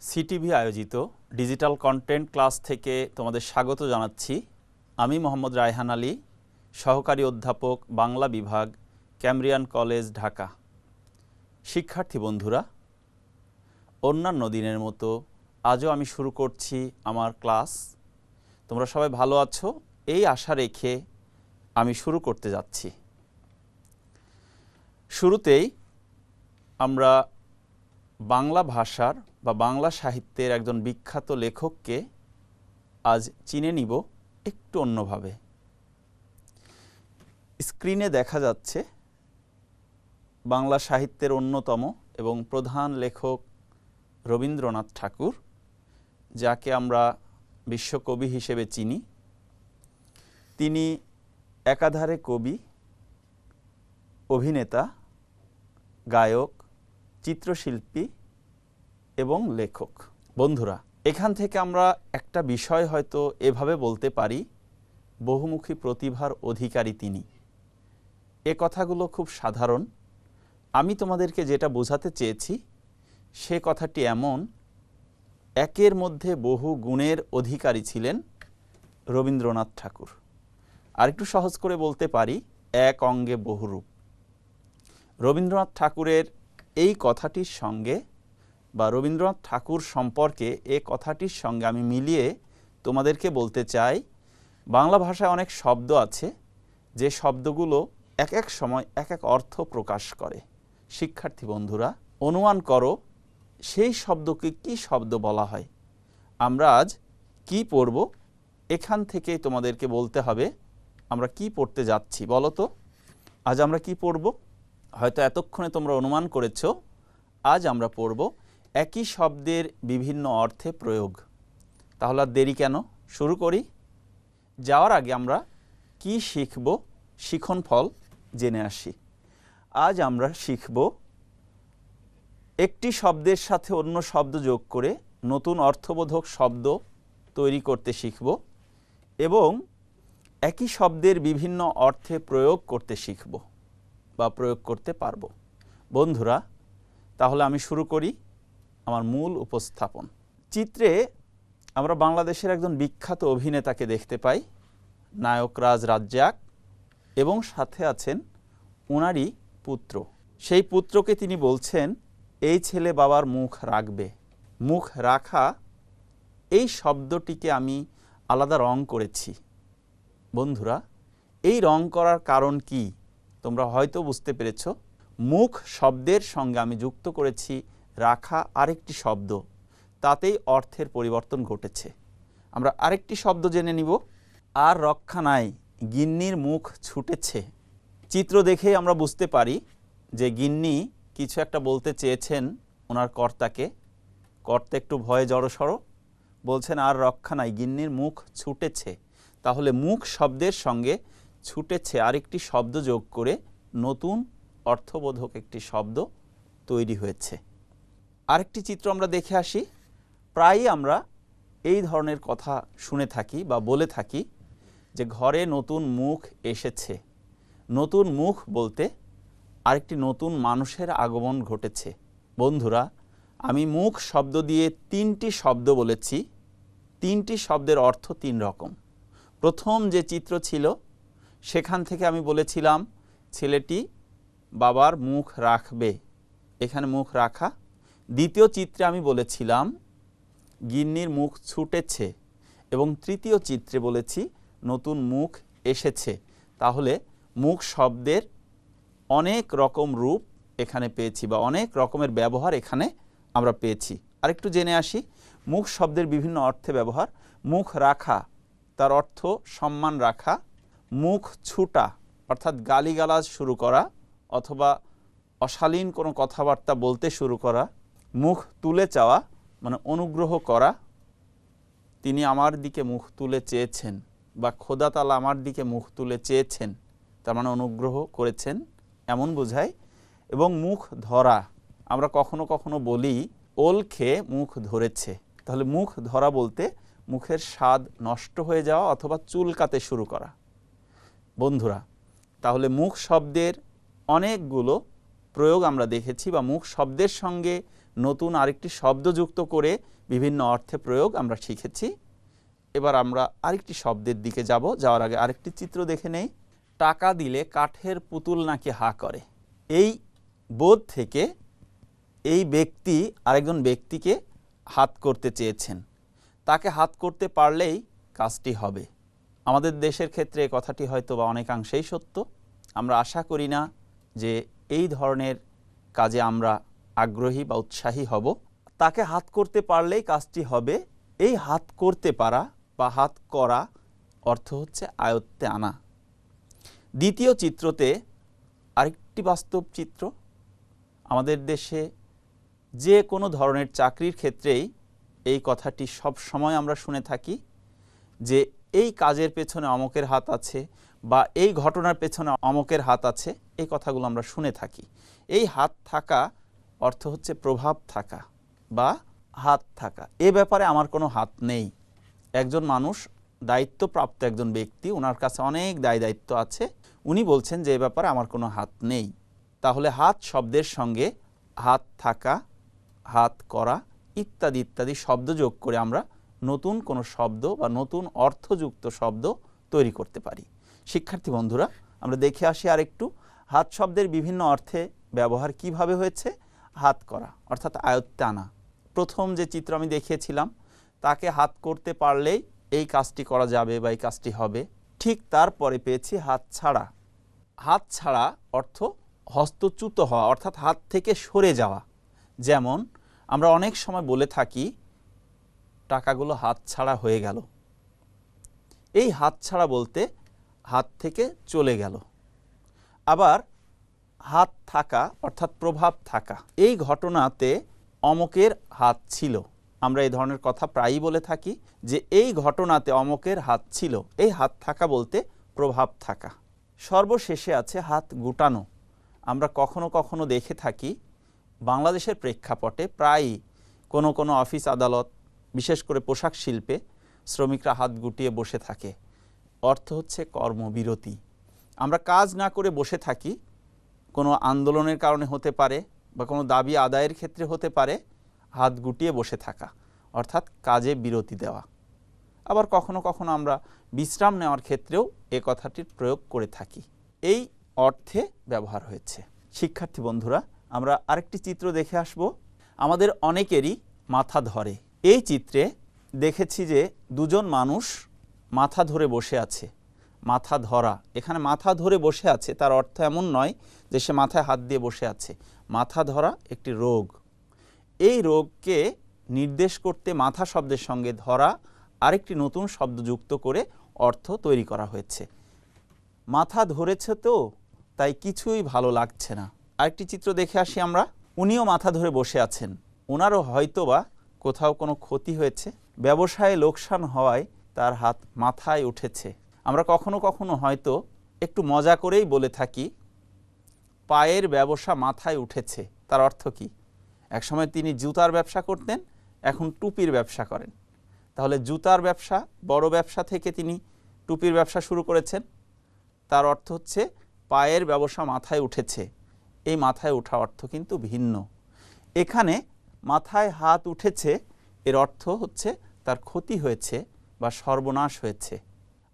CTV আয়োজিত digital content class থেকে তোমাদের স্বাগত জানাচ্ছি। আমি মোহাম্মদ রায়হান আলী, সহকারী অধ্যাপক, বাংলা বিভাগ, ক্যামব্রিয়ান কলেজ, ঢাকা। শিক্ষার্থী বন্ধুরা, অন্যান্য দিনের মতো আজও আমি শুরু করছি আমার ক্লাস। তোমরা সবাই ভালো আছো এই আশা রেখে আমি শুরু করতে যাচ্ছি। শুরুতেই আমরা বাংলা ভাষার বা বাংলা সাহিত্যের একজন বিখ্যাত লেখককে আজ চিনে নিব একটু অন্যভাবে। স্ক্রিনে দেখা যাচ্ছে বাংলা সাহিত্যের অন্যতম এবং প্রধান লেখক রবীন্দ্রনাথ ঠাকুর, যাকে আমরা বিশ্বকবি হিসেবে চিনি। তিনি একাধারে কবি, অভিনেতা, গায়ক, চিত্রশিল্পী এবং লেখক। বন্ধুরা, এখান থেকে আমরা একটা বিষয় হয়তো এভাবে বলতে পারি, বহুমুখী প্রতিভার অধিকারী তিনি। এ কথাগুলো খুব সাধারণ। আমি তোমাদেরকে যেটা বোঝাতে চেয়েছি সে কথাটি এমন, একের মধ্যে বহু গুণের অধিকারী ছিলেন রবীন্দ্রনাথ ঠাকুর। আরেকটু সহজ করে বলতে পারি, এক অঙ্গে বহুরূপ। রবীন্দ্রনাথ ঠাকুরের এই কথাটির সঙ্গে বা রবীন্দ্রনাথ ঠাকুর সম্পর্কে এ কথাটির সঙ্গে আমি মিলিয়ে তোমাদেরকে বলতে চাই, বাংলা ভাষায় অনেক শব্দ আছে যে শব্দগুলো এক এক সময় এক এক অর্থ প্রকাশ করে। শিক্ষার্থী বন্ধুরা, অনুমান করো সেই শব্দকে কি শব্দ বলা হয়। আমরা আজ কি পড়ব, এখান থেকে তোমাদেরকে বলতে হবে আমরা কি পড়তে যাচ্ছি। বলো তো, আজ আমরা কি পড়ব? হয়তো এতক্ষণে তোমরা অনুমান করেছো আজ আমরা পড়ব একই শব্দের বিভিন্ন অর্থে প্রয়োগ। তাহলে আর দেরি কেন, শুরু করি। যাওয়ার আগে আমরা কি শিখব, শিখন ফল জেনে আসি। আজ আমরা শিখব একটি শব্দের সাথে অন্য শব্দ যোগ করে নতুন অর্থবোধক শব্দ তৈরি করতে শিখব এবং একই শব্দের বিভিন্ন অর্থে প্রয়োগ করতে শিখব বা প্রয়োগ করতে পারব। বন্ধুরা, তাহলে আমি শুরু করি আমার মূল উপস্থাপন। চিত্রে আমরা বাংলাদেশের একজন বিখ্যাত অভিনেতাকে দেখতে পাই, নায়ক রাজ রাজ্জাক, এবং সাথে আছেন ওনারই পুত্র। সেই পুত্রকে তিনি বলছেন, এই ছেলে বাবার মুখ রাখবে। মুখ রাখা এই শব্দটিকে আমি আলাদা রং করেছি। বন্ধুরা, এই রং করার কারণ কি তোমরা হয়তো বুঝতে পেরেছ। মুখ শব্দের সঙ্গে আমি যুক্ত করেছি রাখা আরেকটি শব্দ, তাতেই অর্থের পরিবর্তন ঘটেছে। আমরা আরেকটি শব্দ জেনে নিব, আর রক্ষা নাই, গিন্নির মুখ ছুটেছে। চিত্র দেখেই আমরা বুঝতে পারি যে গিন্নি কিছু একটা বলতে চেয়েছেন ওনার কর্তাকে। কর্তা একটু ভয়ে জড়সড়, বলছেন আর রক্ষা নাই, গিন্নির মুখ ছুটেছে। তাহলে মুখ শব্দের সঙ্গে ছুটেছে আরেকটি শব্দ যোগ করে নতুন অর্থবোধক একটি শব্দ তৈরি হয়েছে। আরেকটি চিত্র আমরা দেখে আসি। প্রায়ই আমরা এই ধরনের কথা শুনে থাকি বা বলে থাকি যে ঘরে নতুন মুখ এসেছে। নতুন মুখ বলতে আরেকটি নতুন মানুষের আগমন ঘটেছে। বন্ধুরা, আমি মুখ শব্দ দিয়ে তিনটি শব্দ বলেছি। তিনটি শব্দের অর্থ তিন রকম। প্রথম যে চিত্র ছিল সেখান থেকে আমি বলেছিলাম ছেলেটি বাবার মুখ রাখবে, এখানে মুখ রাখা। দ্বিতীয় চিত্রে আমি বলেছিলাম গিন্নির মুখ ছুটেছে এবং তৃতীয় চিত্রে বলেছি নতুন মুখ এসেছে। তাহলে মুখ শব্দের অনেক রকম রূপ এখানে পেয়েছি বা অনেক রকমের ব্যবহার এখানে আমরা পেয়েছি। আরেকটু জেনে আসি মুখ শব্দের বিভিন্ন অর্থে ব্যবহার। মুখ রাখা তার অর্থ সম্মান রাখা। মুখ ছুটা অর্থাৎ গালিগালাজ শুরু করা অথবা অশালীন কোনো কথাবার্তা বলতে শুরু করা। মুখ তুলে চাওয়া মানে অনুগ্রহ করা, তিনি আমার দিকে মুখ তুলে চেয়েছেন বা খোদা তাআলা আমার দিকে মুখ তুলে চেয়েছেন, তার মানে অনুগ্রহ করেছেন, এমন বোঝায়। এবং মুখ ধরা, আমরা কখনো কখনো বলি ওল খেয়ে মুখ ধরেছে। তাহলে মুখ ধরা বলতে মুখের স্বাদ নষ্ট হয়ে যাওয়া অথবা চুলকাতে শুরু করা। বন্ধুরা, তাহলে মুখ শব্দের অনেকগুলো প্রয়োগ আমরা দেখেছি বা মুখ শব্দের সঙ্গে নতুন আরেকটি শব্দ যুক্ত করে বিভিন্ন অর্থে প্রয়োগ আমরা শিখেছি। এবার আমরা আরেকটি শব্দের দিকে যাব। যাওয়ার আগে আরেকটি চিত্র দেখে নেই। টাকা দিলে কাঠের পুতুল নাকি হা করে। এই বোধ থেকে এই ব্যক্তি আরেকজন ব্যক্তিকে হাত করতে চেয়েছেন। তাকে হাত করতে পারলেই কাজটি হবে। আমাদের দেশের ক্ষেত্রে এই কথাটি হয়তো বা অনেকাংশেই সত্য। আমরা আশা করি না যে এই ধরনের কাজে আমরা আগ্রহী বা উৎসাহী হব। তাকে হাত করতে পারলেই কাজটি হবে, এই হাত করতে পারা বা হাত করা অর্থ হচ্ছে আয়ত্তে আনা। দ্বিতীয় চিত্রতে আরেকটি বাস্তব চিত্র। আমাদের দেশে যে কোনো ধরনের চাকরির ক্ষেত্রেই এই কথাটি সব সময় আমরা শুনে থাকি যে এই কাজের পেছনে অমকের হাত আছে বা এই ঘটনার পেছনে অমকের হাত আছে। এই কথাগুলো আমরা শুনে থাকি। এই হাত থাকা অর্থ হচ্ছে প্রভাব থাকা বা হাত থাকা। এ ব্যাপারে আমার কোনো হাত নেই। একজন মানুষ দায়িত্বপ্রাপ্ত একজন ব্যক্তি, ওনার কাছে অনেক দায়িত্ব আছে, উনি বলছেন যে এ ব্যাপারে আমার কোনো হাত নেই। তাহলে হাত শব্দের সঙ্গে হাত থাকা, হাত করা ইত্যাদি ইত্যাদি শব্দ যোগ করে আমরা নতুন কোনো শব্দ বা নতুন অর্থযুক্ত শব্দ তৈরি করতে পারি। শিক্ষার্থী বন্ধুরা, আমরা দেখে আসি আরেকটু হাত শব্দের বিভিন্ন অর্থে ব্যবহার কিভাবে হয়েছে। হাত করা অর্থাৎ আয়ত্তে আনা। প্রথম যে চিত্র আমি দেখিয়েছিলাম, তাকে হাত করতে পারলেই এই কাজটি করা যাবে বা এই কাজটি হবে। ঠিক তারপরে পেয়েছি হাত ছাড়া। হাত ছাড়া অর্থ হস্তচ্যুত হওয়া অর্থাৎ হাত থেকে সরে যাওয়া। যেমন আমরা অনেক সময় বলে থাকি টাকাগুলো হাত ছাড়া হয়ে গেল। এই হাত ছাড়া বলতে হাত থেকে চলে গেল। আবার হাত থাকা অর্থাৎ প্রভাব থাকা। এই ঘটনাতে অমকের হাত ছিল। আমরা এই ধরনের কথা প্রায়ই বলে থাকি যে এই ঘটনাতে অমকের হাত ছিল। এই হাত থাকা বলতে প্রভাব থাকা। সর্বশেষে আছে হাত গুটানো। আমরা কখনো কখনো দেখে থাকি বাংলাদেশের প্রেক্ষাপটে প্রায়ই কোনো কোনো অফিস আদালত, বিশেষ করে পোশাক শিল্পে শ্রমিকরা হাত গুটিয়ে বসে থাকে। অর্থ হচ্ছে কর্মবিরতি। আমরা কাজ না করে বসে থাকি, কোনো আন্দোলনের কারণে হতে পারে বা কোনো দাবি আদায়ের ক্ষেত্রে হতে পারে। হাত গুটিয়ে বসে থাকা অর্থাৎ কাজে বিরতি দেওয়া। আবার কখনো কখনো আমরা বিশ্রাম নেওয়ার ক্ষেত্রেও এ কথাটির প্রয়োগ করে থাকি। এই অর্থে ব্যবহার হয়েছে। শিক্ষার্থী বন্ধুরা, আমরা আরেকটি চিত্র দেখে আসব। আমাদের অনেকেরই মাথা ধরে। এই চিত্রে দেখেছি যে দুজন মানুষ মাথা ধরে বসে আছে। মাথা ধরা, এখানে মাথা ধরে বসে আছে তার অর্থ এমন নয় যে সে মাথায় হাত দিয়ে বসে আছে। মাথা ধরা একটি রোগ। এই রোগকে নির্দেশ করতে মাথা শব্দের সঙ্গে ধরা আরেকটি নতুন শব্দ যুক্ত করে অর্থ তৈরি করা হয়েছে। মাথা ধরেছে তো তাই কিছুই ভালো লাগছে না। আরেকটি চিত্র দেখে আসি আমরা। উনিও মাথা ধরে বসে আছেন। ওনারও হয়তোবা কোথাও কোনো ক্ষতি হয়েছে, ব্যবসায়ে লোকসান হওয়ায় তার হাত মাথায় উঠেছে। আমরা কখনো কখনো হয়তো একটু মজা করেই বলে থাকি পায়ের ব্যবসা মাথায় উঠেছে। তার অর্থ কি? একসময় তিনি জুতার ব্যবসা করতেন, এখন টুপির ব্যবসা করেন। তাহলে জুতার ব্যবসা, বড় ব্যবসা থেকে তিনি টুপির ব্যবসা শুরু করেছেন। তার অর্থ হচ্ছে পায়ের ব্যবসা মাথায় উঠেছে। এই মাথায় ওঠা অর্থ কিন্তু ভিন্ন। এখানে মাথায় হাত উঠেছে এর অর্থ হচ্ছে তার ক্ষতি হয়েছে বা সর্বনাশ হয়েছে।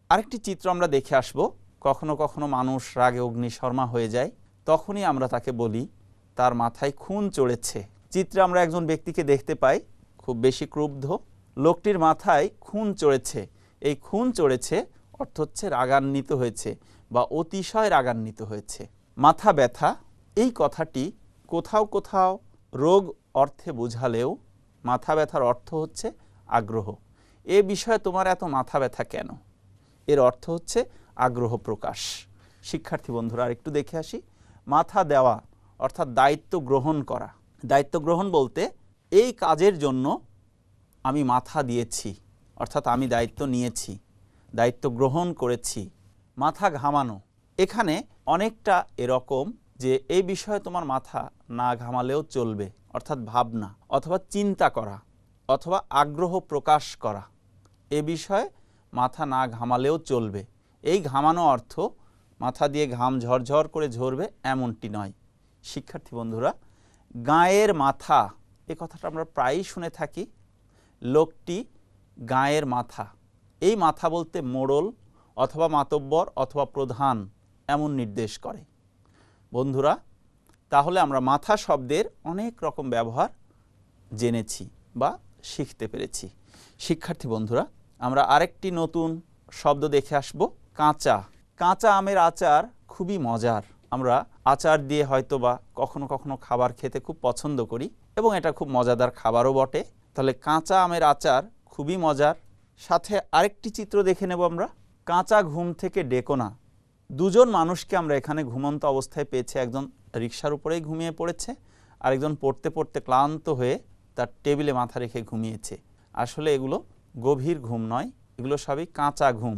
আরেকটি চিত্র আমরা দেখে আসব। কখনো কখনো মানুষ রাগে অগ্নিশর্মা হয়ে যায়, তখনই আমরা তাকে বলি তার মাথায় খুন চড়েছে। চিত্রে আমরা একজন ব্যক্তিকে দেখতে পাই খুব বেশি ক্রুব্ধ। লোকটির মাথায় খুন চড়েছে। এই খুন চড়েছে অর্থ হচ্ছে রাগান্বিত হয়েছে বা অতিশয় রাগান্বিত হয়েছে। মাথা ব্যথা, এই কথাটি কোথাও কোথাও রোগ অর্থে বোঝালেও মাথা ব্যথার অর্থ হচ্ছে আগ্রহ। এ বিষয়ে তোমার এত মাথা ব্যথা কেন? এর অর্থ হচ্ছে আগ্রহ প্রকাশ। শিক্ষার্থী বন্ধুরা, আরেকটু দেখে আসি। মাথা দেওয়া অর্থাৎ দায়িত্ব গ্রহণ করা। দায়িত্ব গ্রহণ বলতে এই কাজের জন্য আমি মাথা দিয়েছি, অর্থাৎ আমি দায়িত্ব নিয়েছি, দায়িত্ব গ্রহণ করেছি। মাথা ঘামানো, এখানে অনেকটা এরকম যে এই বিষয়ে তোমার মাথা না ঘামালেও চলবে, অর্থাৎ ভাবনা অথবা চিন্তা করা অথবা আগ্রহ প্রকাশ করা। এ বিষয়ে মাথা না ঘামালেও চলবে। এই ঘামানো অর্থ মাথা দিয়ে ঘাম ঝরঝর করে ঝরবে এমনটি নয়। শিক্ষার্থী বন্ধুরা, গায়ের মাথা এই কথাটা আমরা প্রায়ই শুনে থাকি। লোকটি গাঁয়ের মাথা, এই মাথা বলতে মোড়ল অথবা মাতব্বর অথবা প্রধান এমন নির্দেশ করে। বন্ধুরা, তাহলে আমরা মাথা শব্দের অনেক রকম ব্যবহার জেনেছি বা শিখতে পেরেছি। শিক্ষার্থী বন্ধুরা, আমরা আরেকটি নতুন শব্দ দেখে আসব, কাঁচা। কাঁচা আমের আচার খুবই মজার। আমরা আচার দিয়ে হয়তো বা কখনো কখনো খাবার খেতে খুব পছন্দ করি এবং এটা খুব মজাদার খাবারও বটে। তাহলে কাঁচা আমের আচার খুবই মজার। সাথে আরেকটি চিত্র দেখে নেব আমরা, কাঁচা ঘুম থেকে ডেকো না। দুজন মানুষকে আমরা এখানে ঘুমন্ত অবস্থায় পেয়েছি। একজন রিকশার উপরেই ঘুমিয়ে পড়েছে, আরেকজন পড়তে পড়তে ক্লান্ত হয়ে তার টেবিলে মাথা রেখে ঘুমিয়েছে। আসলে এগুলো গভীর ঘুম নয়, এগুলো সবই কাঁচা ঘুম।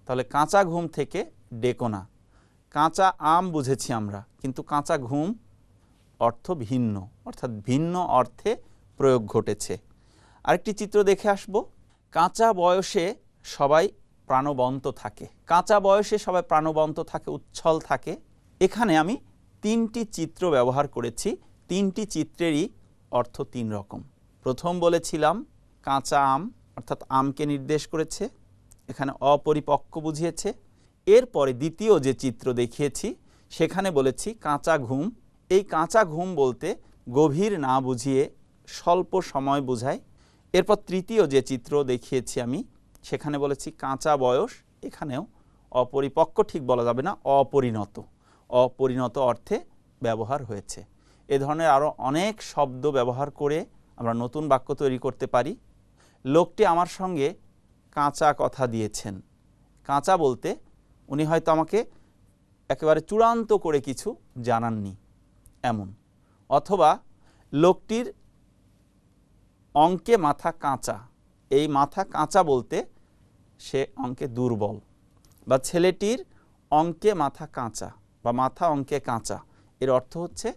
তাহলে কাঁচা ঘুম থেকে ডেকো না। কাঁচা আম বুঝেছি আমরা, কিন্তু কাঁচা ঘুম অর্থ ভিন্ন, অর্থাৎ ভিন্ন অর্থে প্রয়োগ ঘটেছে। আরেকটি চিত্র দেখে আসব, কাঁচা বয়সে সবাই প্রাণবন্ত থাকে। কাঁচা বয়সে সবাই প্রাণবন্ত থাকে, উচ্ছল থাকে। এখানে আমি তিনটি চিত্র ব্যবহার করেছি, তিনটি চিত্রেরই অর্থ তিন রকম। প্রথম বলেছিলাম কাঁচা আম, অর্থাৎ আমকে নির্দেশ করেছে, এখানে অপরিপক্ক বুঝিয়েছে। এরপরে দ্বিতীয় যে চিত্র দেখিয়েছি সেখানে বলেছি কাঁচা ঘুম। এই কাঁচা ঘুম বলতে গভীর না বুঝিয়ে স্বল্প সময় বোঝায়। এরপর তৃতীয় যে চিত্র দেখিয়েছি আমি সেখানে বলেছি কাঁচা বয়স, এখানেও অপরিপক্ক ঠিক বলা যাবে না, অপরিণত, অপরিণত অর্থে ব্যবহার হয়েছে। এ ধরনের আরও অনেক শব্দ ব্যবহার করে আমরা নতুন বাক্য তৈরি করতে পারি। লোকটি আমার সঙ্গে কাঁচা কথা দিয়েছেন। কাঁচা বলতে উনি হয়তো আমাকে একেবারে চূড়ান্ত করে কিছু জানাননি এমন। অথবা লোকটির অঙ্কে মাথা কাঁচা, এই মাথা কাঁচা বলতে সে অঙ্কে দুর্বল। বা ছেলেটির অঙ্কে মাথা কাঁচা বা মাথা অঙ্কে কাঁচা, এর অর্থ হচ্ছে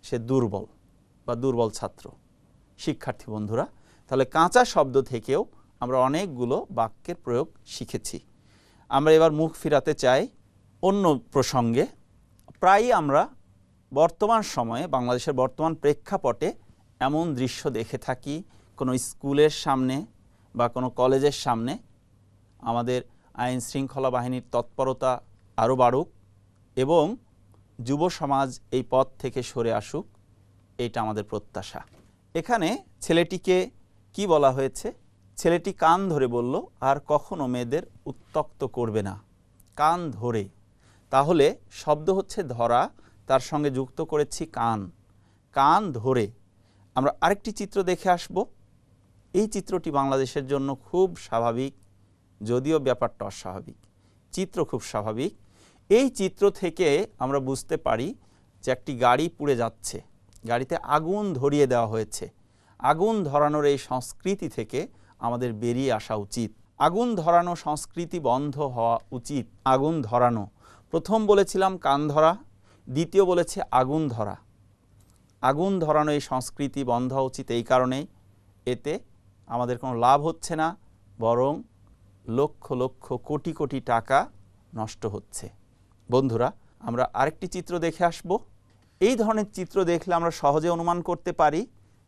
সে দুর্বল বা দুর্বল ছাত্র। শিক্ষার্থী বন্ধুরা, তাহলে কাঁচা শব্দ থেকেও আমরা অনেকগুলো বাক্যের প্রয়োগ শিখেছি। আমরা এবার মুখ ফিরাতে চাই অন্য প্রসঙ্গে। প্রায়ই আমরা বর্তমান সময়ে বাংলাদেশের বর্তমান প্রেক্ষাপটে এমন দৃশ্য দেখে থাকি, কোনো স্কুলের সামনে বা কোনো কলেজের সামনে আমাদের আইন শৃঙ্খলা বাহিনীর তৎপরতা আরও বাড়ুক এবং যুব সমাজ এই পথ থেকে সরে আসুক, এইটা আমাদের প্রত্যাশা। এখানে ছেলেটিকে কি বলা হয়েছে? ছেলেটি কান ধরে বলল, আর কখনো মেয়েদের উত্ত্যক্ত করবে না। কান ধরে, তাহলে শব্দ হচ্ছে ধরা, তার সঙ্গে যুক্ত করেছি কান। কান ধরে। আমরা আরেকটি চিত্র দেখে আসব। এই চিত্রটি বাংলাদেশের জন্য খুব স্বাভাবিক, যদিও ব্যাপারটা অস্বাভাবিক। চিত্র খুব স্বাভাবিক। এই চিত্র থেকে আমরা বুঝতে পারি যে একটি গাড়ি পুড়ে যাচ্ছে, গাড়িতে আগুন ধরিয়ে দেওয়া হয়েছে। আগুন ধরানোর এই সংস্কৃতি থেকে আমাদের বেরিয়ে আসা উচিত। আগুন ধরানো সংস্কৃতি বন্ধ হওয়া উচিত। আগুন ধরানো, প্রথম বলেছিলাম কান ধরা, দ্বিতীয় বলেছে আগুন ধরা। আগুন ধরানো এই সংস্কৃতি বন্ধ হওয়া উচিত। এই কারণেই এতে আমাদের কোনো লাভ হচ্ছে না, বরং লক্ষ লক্ষ কোটি কোটি টাকা নষ্ট হচ্ছে। বন্ধুরা, আমরা আরেকটি চিত্র দেখে আসব। এই ধরনের চিত্র দেখলে আমরা সহজে অনুমান করতে পারি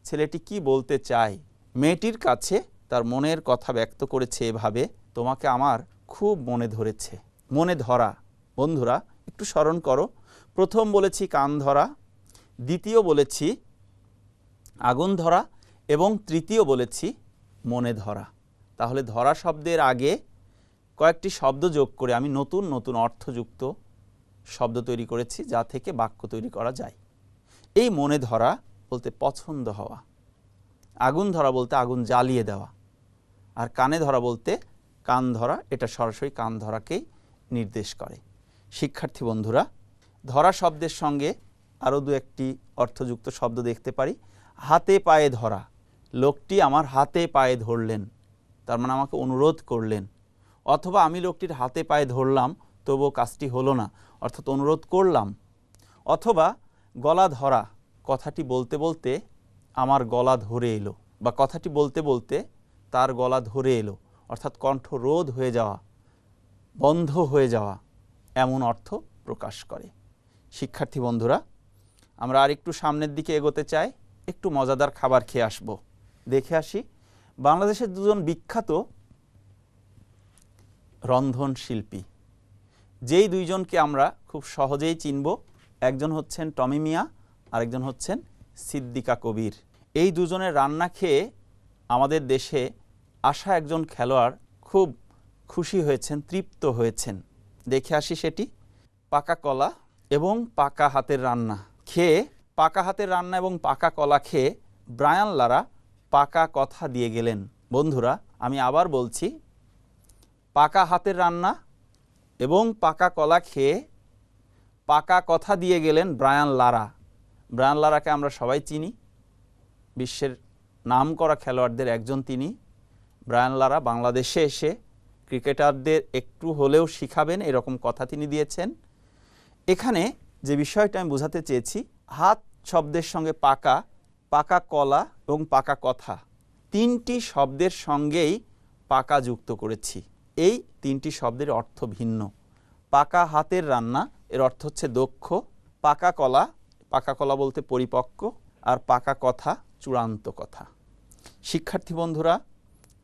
ছেলেটি কি বলতে চায়। মেয়েটির কাছে তার মনের কথা ব্যক্ত করেছে এভাবে, তোমাকে আমার খুব মনে ধরেছে। মনে ধরা, বন্ধুরা একটু স্মরণ করো, প্রথম বলেছি কান ধরা, দ্বিতীয় বলেছি আগুন ধরা এবং তৃতীয় বলেছি মনে ধরা। তাহলে ধরা শব্দের আগে কয়েকটি শব্দ যোগ করে আমি নতুন নতুন অর্থযুক্ত শব্দ তৈরি করেছি, যা থেকে বাক্য তৈরি করা যায়। এই মনে ধরা বলতে পছন্দ হওয়া, আগুন ধরা বলতে আগুন জ্বালিয়ে দেওয়া, আর কানে ধরা বলতে কান ধরা, এটা সরাসরি কান ধরাকেই নির্দেশ করে। শিক্ষার্থী বন্ধুরা, ধরা শব্দের সঙ্গে আরও দু একটি অর্থযুক্ত শব্দ দেখতে পারি। হাতে পায়ে ধরা, লোকটি আমার হাতে পায়ে ধরলেন, তার মানে আমাকে অনুরোধ করলেন। অথবা আমি লোকটির হাতে পায়ে ধরলাম, তবুও কাজটি হলো না, অর্থাৎ অনুরোধ করলাম। অথবা গলা ধরা, কথাটি বলতে বলতে আমার গলা ধরে এলো, বা কথাটি বলতে বলতে তার গলা ধরে এলো, অর্থাৎ কণ্ঠ রোধ হয়ে যাওয়া, বন্ধ হয়ে যাওয়া, এমন অর্থ প্রকাশ করে। শিক্ষার্থী বন্ধুরা, আমরা আরেকটু সামনের দিকে এগোতে চাই। একটু মজাদার খাবার খেয়ে আসব। দেখে আসি বাংলাদেশের দুজন বিখ্যাত রন্ধন শিল্পী, যেই দুইজনকে আমরা খুব সহজেই চিনব। একজন হচ্ছেন টমি মিয়া, আরেকজন হচ্ছেন সিদ্দিকা কবির। এই দুজনের রান্না খেয়ে আমাদের দেশে আসা একজন খেলোয়াড় খুব খুশি হয়েছেন, তৃপ্ত হয়েছেন। দেখে আসি সেটি। পাকা কলা এবং পাকা হাতের রান্না খেয়ে, পাকা হাতের রান্না এবং পাকা কলা খেয়ে ব্রায়ান লারা পাকা কথা দিয়ে গেলেন। বন্ধুরা, আমি আবার বলছি, পাকা হাতের রান্না এবং পাকা কলা খেয়ে পাকা কথা দিয়ে গেলেন ব্রায়ান লারা। ব্রায়ান লারাকে আমরা সবাই চিনি, বিশ্বের নামকরা খেলোয়াড়দের একজন তিনি। ব্রায়ান লারা বাংলাদেশে এসে ক্রিকেটারদের একটু হলেও শিখাবেন, এরকম কথা তিনি দিয়েছেন। এখানে যে বিষয়টা আমি বোঝাতে চেয়েছি, হাত শব্দের সঙ্গে পাকা, পাকা কলা এবং পাকা কথা, তিনটি শব্দের সঙ্গেই পাকা যুক্ত করেছি। এই তিনটি শব্দের অর্থ ভিন্ন। পাকা হাতের রান্না এর অর্থ হচ্ছে দক্ষ, পাকা কলা, পাকা কলা বলতে পরিপক্ক, আর পাকা কথা চূড়ান্ত কথা। শিক্ষার্থী বন্ধুরা,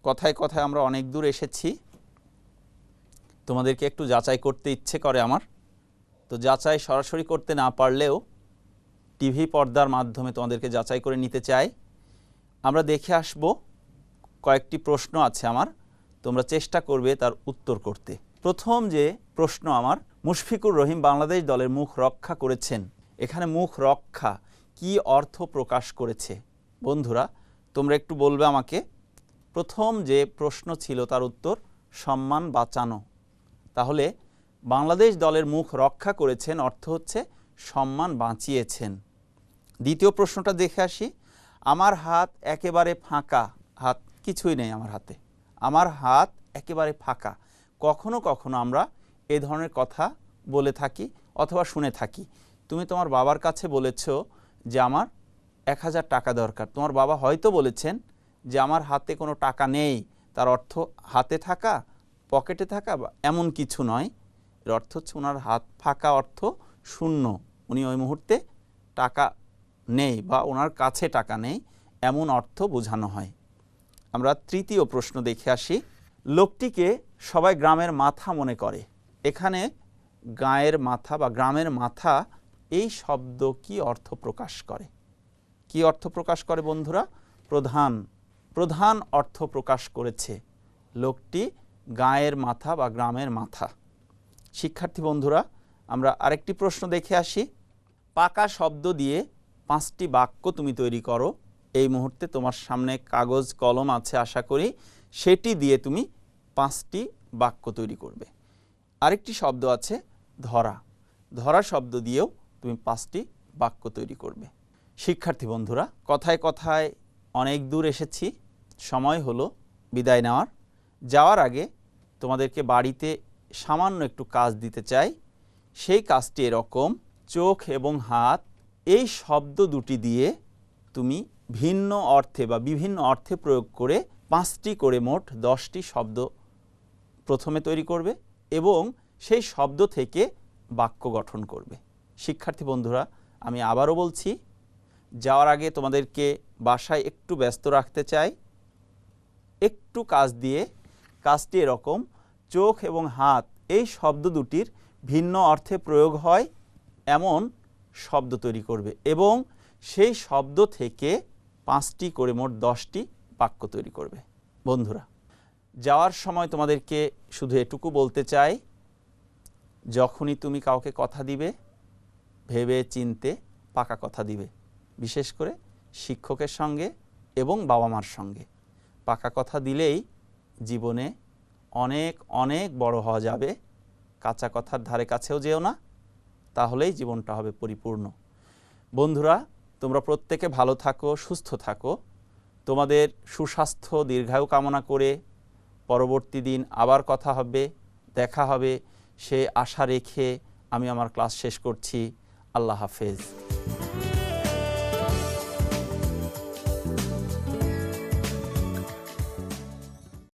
কথায় কথায় আমরা অনেক দূর এসেছি। তোমাদেরকে একটু যাচাই করতে ইচ্ছে করে আমার, তো যাচাই সরাসরি করতে না পারলেও টিভি পর্দার মাধ্যমে তোমাদেরকে যাচাই করে নিতে চাই। আমরা দেখে আসব, কয়েকটি প্রশ্ন আছে আমার, তোমরা চেষ্টা করবে তার উত্তর করতে। প্রথম যে প্রশ্ন আমার, মুশফিকুর রহিম বাংলাদেশ দলের মুখ রক্ষা করেছেন। এখানে মুখ রক্ষা কি অর্থ প্রকাশ করেছে? বন্ধুরা, তোমরা একটু বলবে আমাকে। প্রথম যে প্রশ্ন ছিল তার উত্তর সম্মান বাঁচানো। তাহলে বাংলাদেশ দলের মুখ রক্ষা করেছেন অর্থ হচ্ছে সম্মান বাঁচিয়েছেন। দ্বিতীয় প্রশ্নটা দেখে আসি। আমার হাত একেবারে ফাঁকা। হাত কিছুই নেই আমার হাতে, আমার হাত একেবারে ফাঁকা। কখনো কখনো আমরা এ ধরনের কথা বলে থাকি অথবা শুনে থাকি। তুমি তোমার বাবার কাছে বলেছ যে আমার 1000 টাকা দরকার। তোমার বাবা হয়তো বলেছেন যে আমার হাতে কোনো টাকা নেই। তার অর্থ হাতে থাকা, পকেটে থাকা বা এমন কিছু নয়। এর অর্থ হচ্ছে ওনার হাত ফাঁকা, অর্থ শূন্য, উনি ওই মুহূর্তে টাকা নেই বা ওনার কাছে টাকা নেই, এমন অর্থ বোঝানো হয়। আমরা তৃতীয় প্রশ্ন দেখে আসি। লোকটিকে সবাই গ্রামের মাথা মনে করে। এখানে গায়ের মাথা বা গ্রামের মাথা, এই শব্দ কি অর্থ প্রকাশ করে? কি অর্থ প্রকাশ করে বন্ধুরা? প্রধান, প্রধান অর্থ প্রকাশ করেছে। লোকটি গায়ের মাথা বা গ্রামের মাথা। শিক্ষার্থী বন্ধুরা, আমরা আরেকটি প্রশ্ন দেখে আসি। পাকা শব্দ দিয়ে 5টি বাক্য তুমি তৈরি করো। এই মুহূর্তে তোমার সামনে কাগজ কলম আছে আশা করি, সেটি দিয়ে তুমি 5টি বাক্য তৈরি করবে। আরেকটি শব্দ আছে ধরা, ধরা শব্দ দিয়েও তুমি 5টি বাক্য তৈরি করবে। শিক্ষার্থী বন্ধুরা, কথায় কথায় অনেক দূর এসেছি, সময় হলো বিদায় নেওয়ার। যাওয়ার আগে তোমাদেরকে বাড়িতে সামান্য একটু কাজ দিতে চাই। সেই কাজটি এরকম, চোখ এবং হাত এই শব্দ দুটি দিয়ে তুমি ভিন্ন অর্থে বা বিভিন্ন অর্থে প্রয়োগ করে 5টি করে মোট 10টি শব্দ প্রথমে তৈরি করবে এবং সেই শব্দ থেকে বাক্য গঠন করবে। শিক্ষার্থী বন্ধুরা, আমি আবারও বলছি, যাওয়ার আগে তোমাদেরকে বাসায় একটু ব্যস্ত রাখতে চাই। একটু কাজ দিয়ে, কাজটি এরকম, চোখ এবং হাত এই শব্দ দুটির ভিন্ন অর্থে প্রয়োগ হয় এমন শব্দ তৈরি করবে এবং সেই শব্দ থেকে 5টি করে মোট 10টি বাক্য তৈরি করবে। বন্ধুরা, যাওয়ার সময় তোমাদেরকে শুধু এটুকু বলতে চাই, যখনই তুমি কাউকে কথা দিবে, ভেবে চিনতে পাকা কথা দিবে। বিশেষ করে শিক্ষকের সঙ্গে এবং বাবা মার সঙ্গে পাকা কথা দিলেই জীবনে অনেক অনেক বড় হওয়া যাবে। কাঁচা কথার ধারে কাছেও যেও না, তাহলেই জীবনটা হবে পরিপূর্ণ। বন্ধুরা, তোমরা প্রত্যেকে ভালো থাকো, সুস্থ থাকো। তোমাদের সুস্বাস্থ্য দীর্ঘায়ু কামনা করে পরবর্তী দিন আবার কথা হবে, দেখা হবে, সে আশা রেখে আমি আমার ক্লাস শেষ করছি। আল্লাহ হাফেজ।